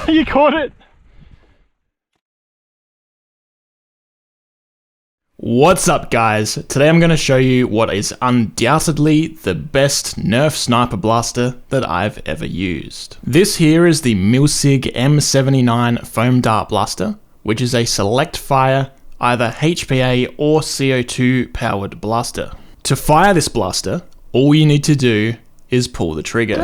You caught it! What's up guys? Today I'm going to show you what is undoubtedly the best Nerf sniper blaster that I've ever used. This here is the Milsig M79 foam dart blaster, which is a select fire, either HPA or CO2 powered blaster. To fire this blaster, all you need to do is pull the trigger.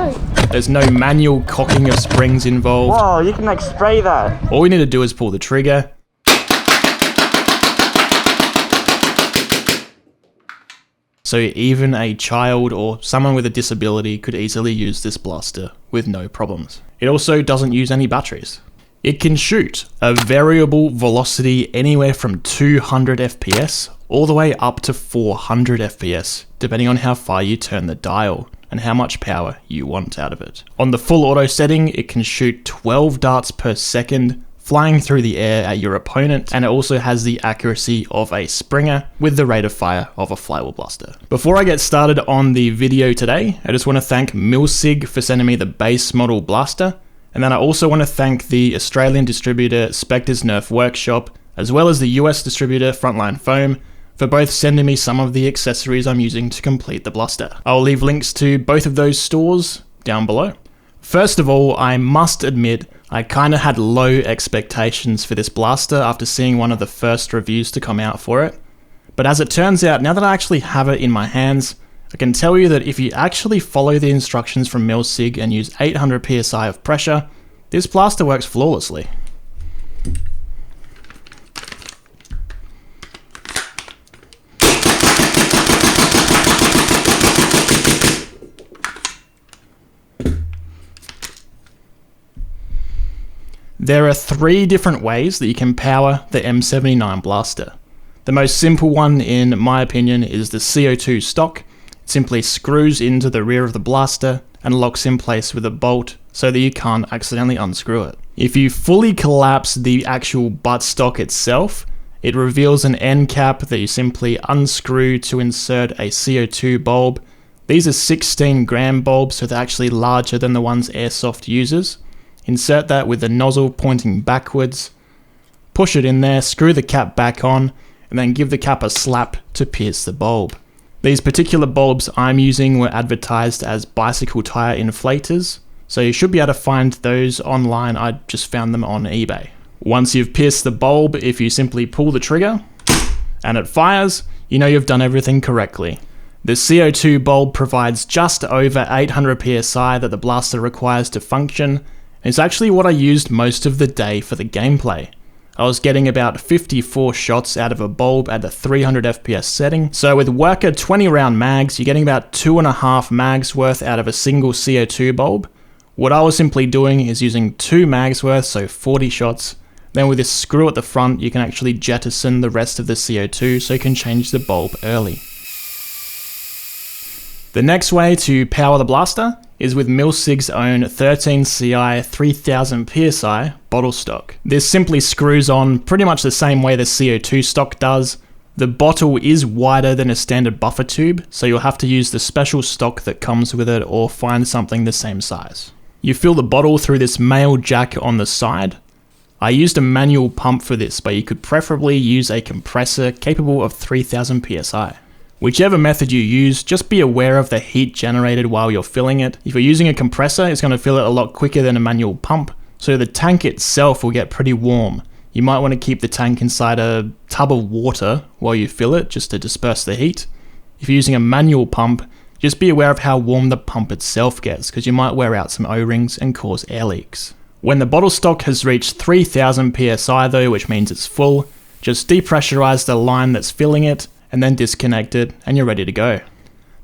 There's no manual cocking of springs involved. Whoa, you can like spray that. All you need to do is pull the trigger. So even a child or someone with a disability could easily use this blaster with no problems. It also doesn't use any batteries. It can shoot a variable velocity anywhere from 200 FPS all the way up to 400 FPS, depending on how far you turn the dial and how much power you want out of it. On the full auto setting, it can shoot 12 darts per second, flying through the air at your opponent, and it also has the accuracy of a Springer with the rate of fire of a flywheel blaster. Before I get started on the video today, I just want to thank Milsig for sending me the base model blaster, and then I also want to thank the Australian distributor Spectres Nerf Workshop, as well as the US distributor Frontline Foam, for both sending me some of the accessories I'm using to complete the blaster. I'll leave links to both of those stores down below. First of all, I must admit, I kinda had low expectations for this blaster after seeing one of the first reviews to come out for it. But as it turns out, now that I actually have it in my hands, I can tell you that if you actually follow the instructions from Milsig and use 800 PSI of pressure, this blaster works flawlessly. There are 3 different ways that you can power the M79 blaster. The most simple one, in my opinion, is the CO2 stock. It simply screws into the rear of the blaster and locks in place with a bolt so that you can't accidentally unscrew it. If you fully collapse the actual buttstock itself, it reveals an end cap that you simply unscrew to insert a CO2 bulb. These are 16 gram bulbs, so they're actually larger than the ones Airsoft uses. Insert that with the nozzle pointing backwards, push it in there, screw the cap back on, and then give the cap a slap to pierce the bulb. These particular bulbs I'm using were advertised as bicycle tire inflators, so you should be able to find those online. I just found them on eBay. Once you've pierced the bulb, if you simply pull the trigger and it fires, you know you've done everything correctly. The CO2 bulb provides just over 800 PSI that the blaster requires to function. It's actually what I used most of the day for the gameplay. I was getting about 54 shots out of a bulb at the 300 FPS setting, so with worker 20 round mags, you're getting about 2.5 mags worth out of a single CO2 bulb. What I was simply doing is using 2 mags worth, so 40 shots. Then with this screw at the front, you can actually jettison the rest of the CO2 so you can change the bulb early. The next way to power the blaster is with Milsig's own 13CI 3000 PSI bottle stock. This simply screws on pretty much the same way the CO2 stock does. The bottle is wider than a standard buffer tube, so you'll have to use the special stock that comes with it or find something the same size. You fill the bottle through this male jack on the side. I used a manual pump for this, but you could preferably use a compressor capable of 3000 PSI. Whichever method you use, just be aware of the heat generated while you're filling it. If you're using a compressor, it's going to fill it a lot quicker than a manual pump, so the tank itself will get pretty warm. You might want to keep the tank inside a tub of water while you fill it, just to disperse the heat. If you're using a manual pump, just be aware of how warm the pump itself gets, because you might wear out some O-rings and cause air leaks. When the bottle stock has reached 3000 PSI though, which means it's full, just depressurize the line that's filling it, and then disconnect it, and you're ready to go.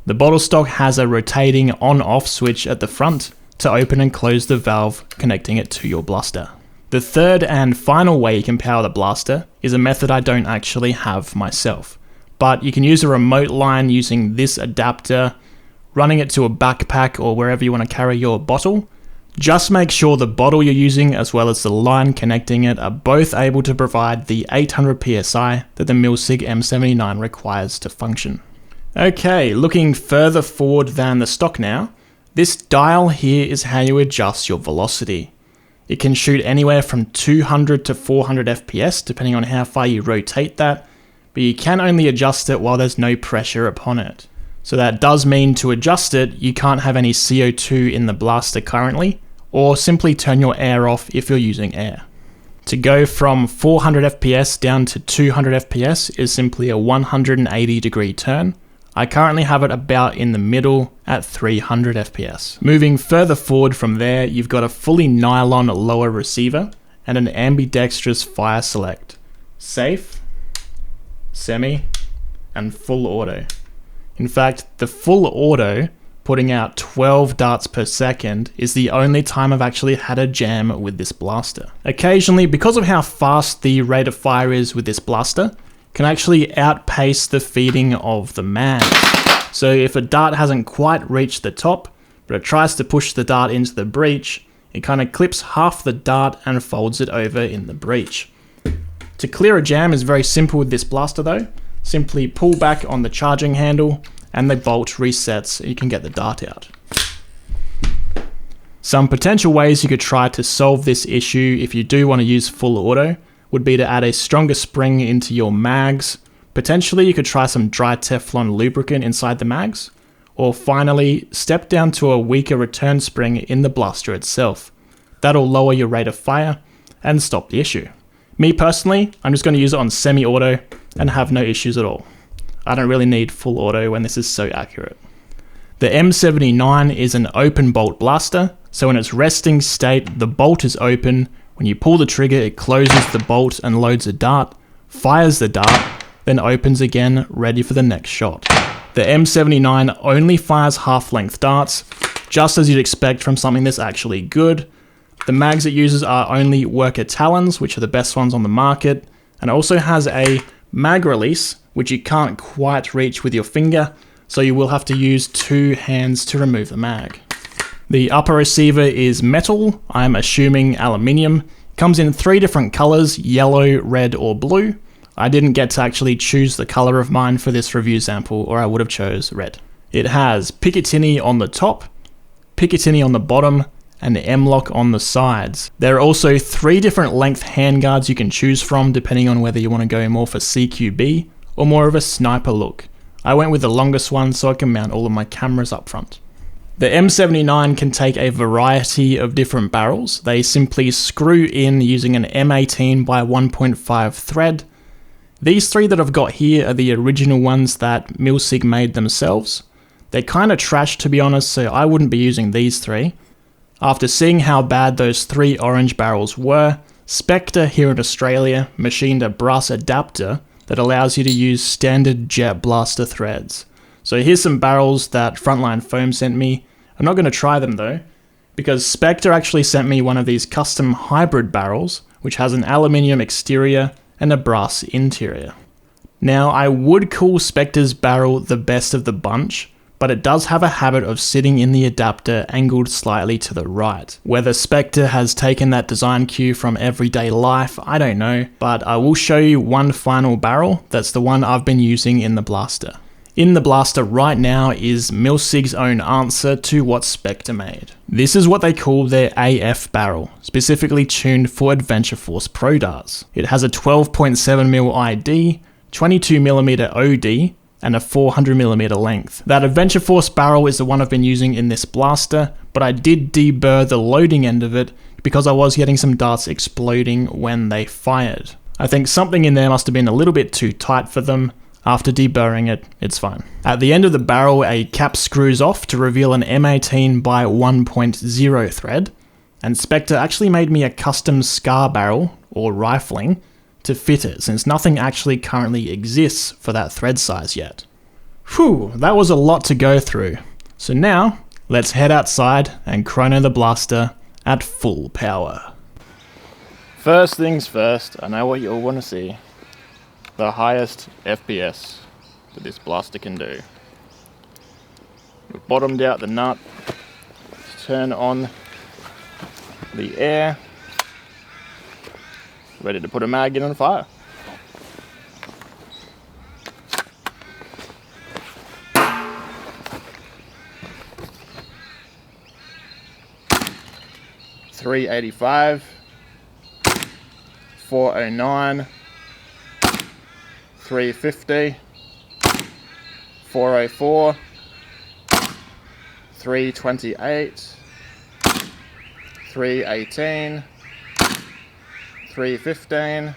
The bottle stock has a rotating on-off switch at the front to open and close the valve connecting it to your blaster. The third and final way you can power the blaster is a method I don't actually have myself, but you can use a remote line using this adapter, running it to a backpack or wherever you want to carry your bottle. Just make sure the bottle you're using as well as the line connecting it are both able to provide the 800 PSI that the Milsig M79 requires to function. Okay, looking further forward than the stock now, this dial here is how you adjust your velocity. It can shoot anywhere from 200 to 400 FPS depending on how far you rotate that, but you can only adjust it while there's no pressure upon it. So that does mean to adjust it, you can't have any CO2 in the blaster currently, or simply turn your air off if you're using air. To go from 400 FPS down to 200 FPS is simply a 180 degree turn. I currently have it about in the middle at 300 FPS. Moving further forward from there, you've got a fully nylon lower receiver and an ambidextrous fire select. Safe, semi, and full auto. In fact, the full auto, putting out 12 darts per second, is the only time I've actually had a jam with this blaster. Occasionally, because of how fast the rate of fire is with this blaster, can actually outpace the feeding of the mag. So if a dart hasn't quite reached the top, but it tries to push the dart into the breech, it kind of clips half the dart and folds it over in the breech. To clear a jam is very simple with this blaster though. Simply pull back on the charging handle and the bolt resets so you can get the dart out. Some potential ways you could try to solve this issue if you do want to use full auto would be to add a stronger spring into your mags. Potentially you could try some dry Teflon lubricant inside the mags, or finally step down to a weaker return spring in the blaster itself. That'll lower your rate of fire and stop the issue. Me personally, I'm just going to use it on semi-auto and have no issues at all. I don't really need full auto when this is so accurate. The M79 is an open bolt blaster, so in its resting state, the bolt is open. When you pull the trigger, it closes the bolt and loads a dart, fires the dart, then opens again, ready for the next shot. The M79 only fires half-length darts, just as you'd expect from something that's actually good. The mags it uses are only worker talons, which are the best ones on the market, and it also has a mag release, which you can't quite reach with your finger, so you will have to use two hands to remove the mag. The upper receiver is metal, I'm assuming aluminium. Comes in 3 different colors, yellow, red, or blue. I didn't get to actually choose the color of mine for this review sample, or I would have chose red. It has Picatinny on the top, Picatinny on the bottom, and M-lock on the sides. There are also 3 different length handguards you can choose from depending on whether you want to go more for CQB or more of a sniper look. I went with the longest one so I can mount all of my cameras up front. The M79 can take a variety of different barrels. They simply screw in using an M18 by 1.5 thread. These 3 that I've got here are the original ones that Milsig made themselves. They're kind of trash to be honest, so I wouldn't be using these 3. After seeing how bad those 3 orange barrels were, Spectre here in Australia machined a brass adapter that allows you to use standard jet blaster threads. So here's some barrels that Frontline Foam sent me. I'm not going to try them though, because Spectre actually sent me one of these custom hybrid barrels, which has an aluminium exterior and a brass interior. Now I would call Spectre's barrel the best of the bunch, but it does have a habit of sitting in the adapter angled slightly to the right. Whether Spectre has taken that design cue from everyday life, I don't know, but I will show you one final barrel that's the one I've been using in the blaster. In the blaster right now is Milsig's own answer to what Spectre made. This is what they call their AF barrel, specifically tuned for Adventure Force Pro darts. It has a 12.7mm ID, 22mm OD, and a 400mm length. That Adventure Force barrel is the one I've been using in this blaster, but I did deburr the loading end of it because I was getting some darts exploding when they fired. I think something in there must have been a little bit too tight for them. After deburring it, it's fine. At the end of the barrel, a cap screws off to reveal an M18 by 1.0 thread, and Spectre actually made me a custom SCAR barrel, or rifling, to fit it, since nothing actually currently exists for that thread size yet. Whew, that was a lot to go through. So now, let's head outside and chrono the blaster at full power. First things first, I know what you all want to see. The highest FPS that this blaster can do. We've bottomed out the nut. Let's turn on the air. Ready to put a mag in and fire. 385, 409, 350, 404, 328, 318, 315,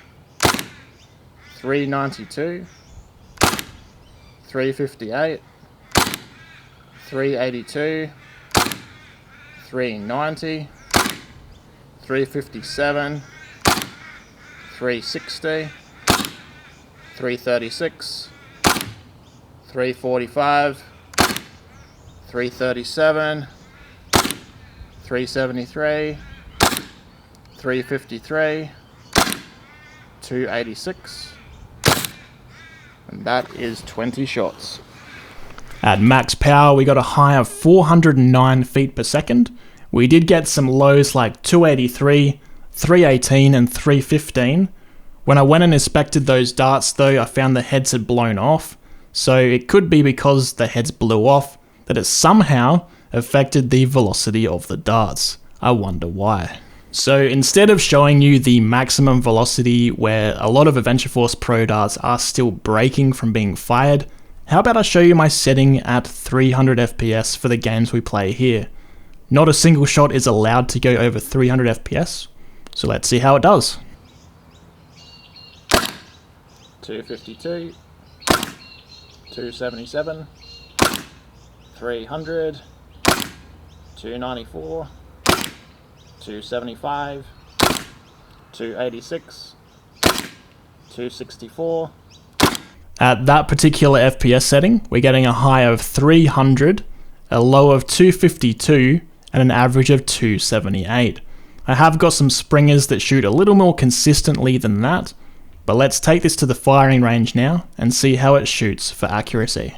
392, 358, 382, 390, 357, 360, 336, 345, 337, 373, 353, 286, and that is 20 shots. At max power, we got a high of 409 feet per second. We did get some lows like 283, 318, and 315. When I went and inspected those darts though, I found the heads had blown off, so it could be because the heads blew off that it somehow affected the velocity of the darts. I wonder why. So instead of showing you the maximum velocity where a lot of Adventure Force Pro darts are still breaking from being fired, how about I show you my setting at 300 FPS for the games we play here. Not a single shot is allowed to go over 300 FPS, so let's see how it does. 252, 277, 300, 294, 275, 286, 264. At that particular FPS setting, we're getting a high of 300, a low of 252, and an average of 278. I have got some springers that shoot a little more consistently than that, but let's take this to the firing range now and see how it shoots for accuracy.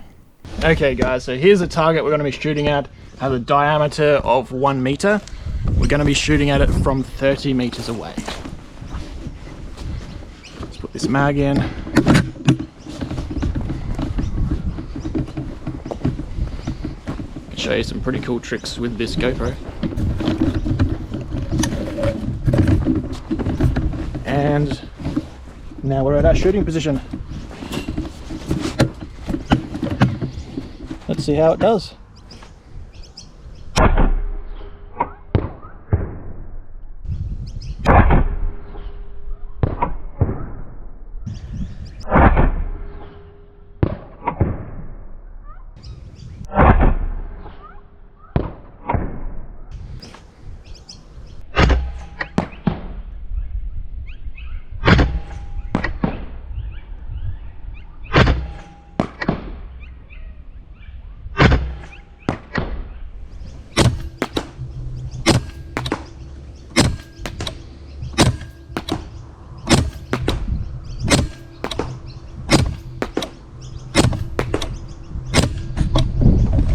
Okay guys, so here's the target we're going to be shooting at. It has a diameter of 1 meter. We're going to be shooting at it from 30 meters away. Let's put this mag in. Show you some pretty cool tricks with this GoPro. And now we're at our shooting position. Let's see how it does.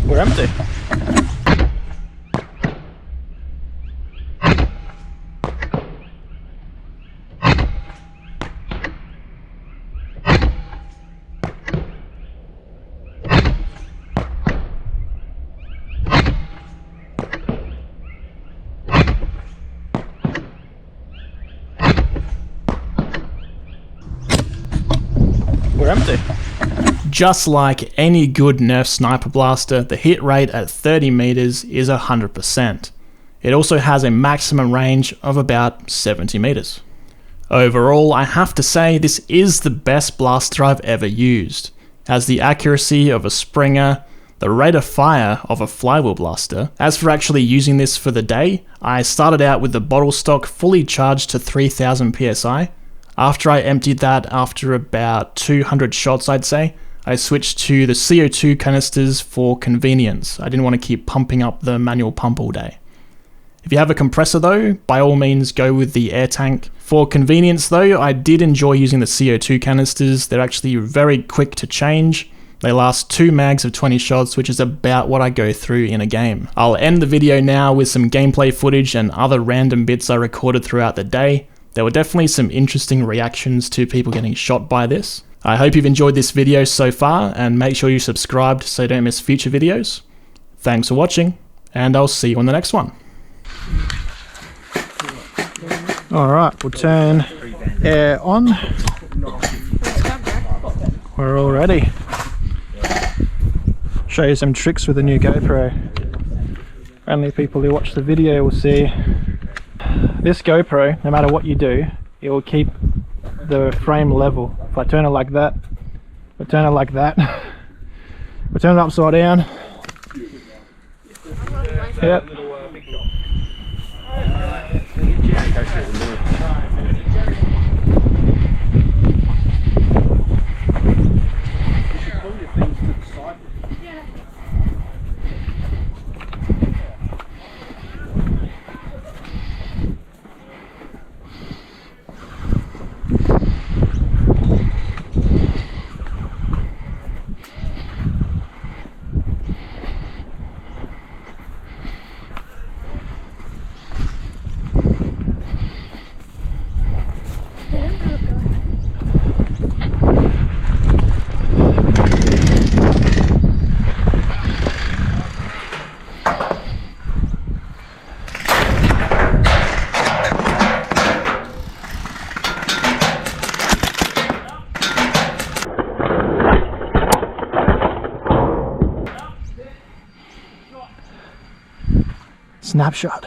We're empty. We're empty. Just like any good Nerf sniper blaster, the hit rate at 30 meters is 100%. It also has a maximum range of about 70 meters. Overall, I have to say this is the best blaster I've ever used. It has the accuracy of a Springer, the rate of fire of a flywheel blaster. As for actually using this for the day, I started out with the bottle stock fully charged to 3000 psi. After I emptied that after about 200 shots, I'd say, I switched to the CO2 canisters for convenience. I didn't want to keep pumping up the manual pump all day. If you have a compressor though, by all means go with the air tank. For convenience though, I did enjoy using the CO2 canisters. They're actually very quick to change. They last 2 mags of 20 shots, which is about what I go through in a game. I'll end the video now with some gameplay footage and other random bits I recorded throughout the day. There were definitely some interesting reactions to people getting shot by this. I hope you've enjoyed this video so far, and make sure you subscribed so you don't miss future videos. Thanks for watching, and I'll see you on the next one. Alright, we'll turn air on. We're all ready. Show you some tricks with the new GoPro. Only people who watch the video will see. This GoPro, no matter what you do, it will keep the frame level. If I turn it like that, if I turn it like that, if I turn it upside down. Yep. Snapshot.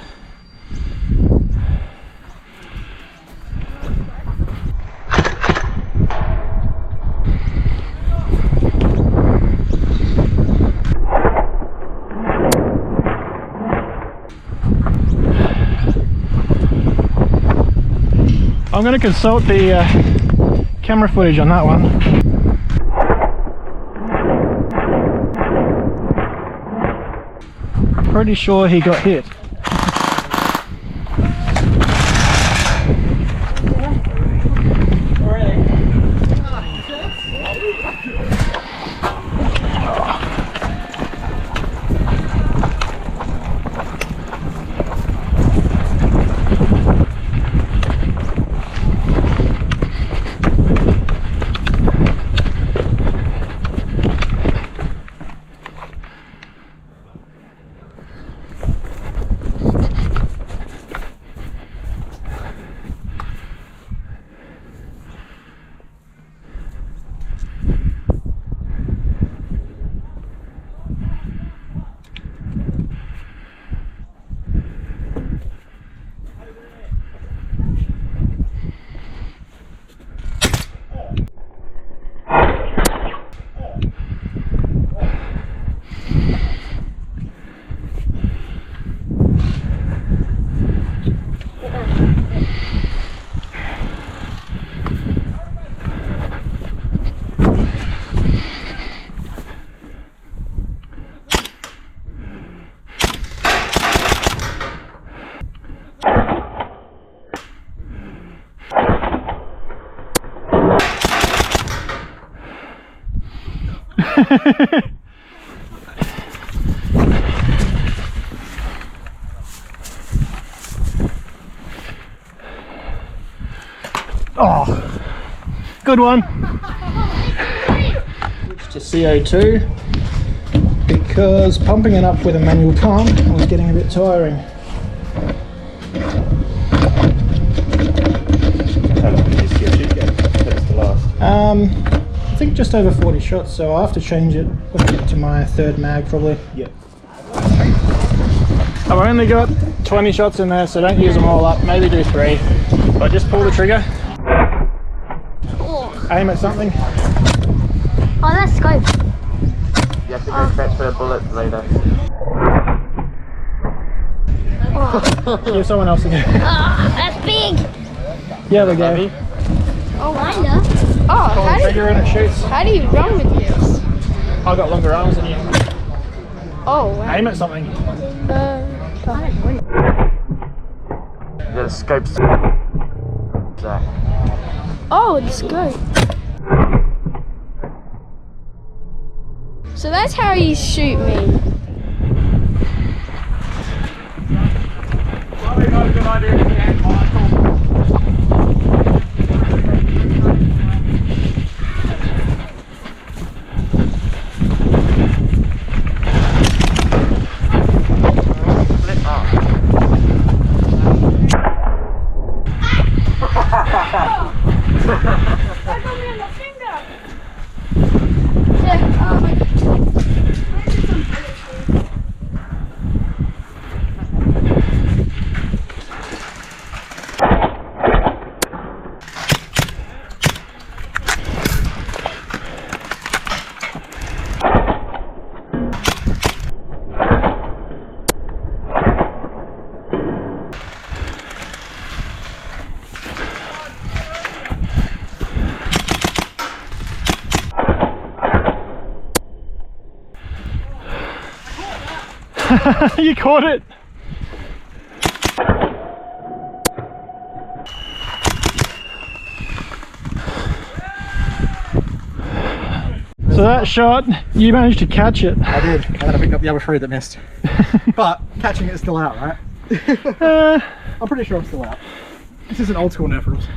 I'm going to consult the camera footage on that one. Pretty sure he got hit. Oh, good one. Switch to CO2 because pumping it up with a manual pump was getting a bit tiring. How long did your CO2 get? That was the last. I think just over 40 shots, so I'll have to change it when I get to my third mag probably. Yep. I've only got 20 shots in there, so don't use them all up, maybe do 3. But just pull the trigger, aim at something. Oh, that's scope. You have to go fetch for the bullets later. Give someone else a go. That's big. Yeah, we go. Oh, kinda. Oh, Pull the trigger and it shoots. how do you run with this? I've got longer arms than you. Oh, wow. Aim at something. The scope's Zach. Oh, the scope. So that's how you shoot me. Probably not a good idea to stand You caught it! So that shot, you managed to catch it. I did, and then I picked up the other three that missed. But catching it is still out, right? I'm pretty sure I'm still out. This is an old school Nerf rules.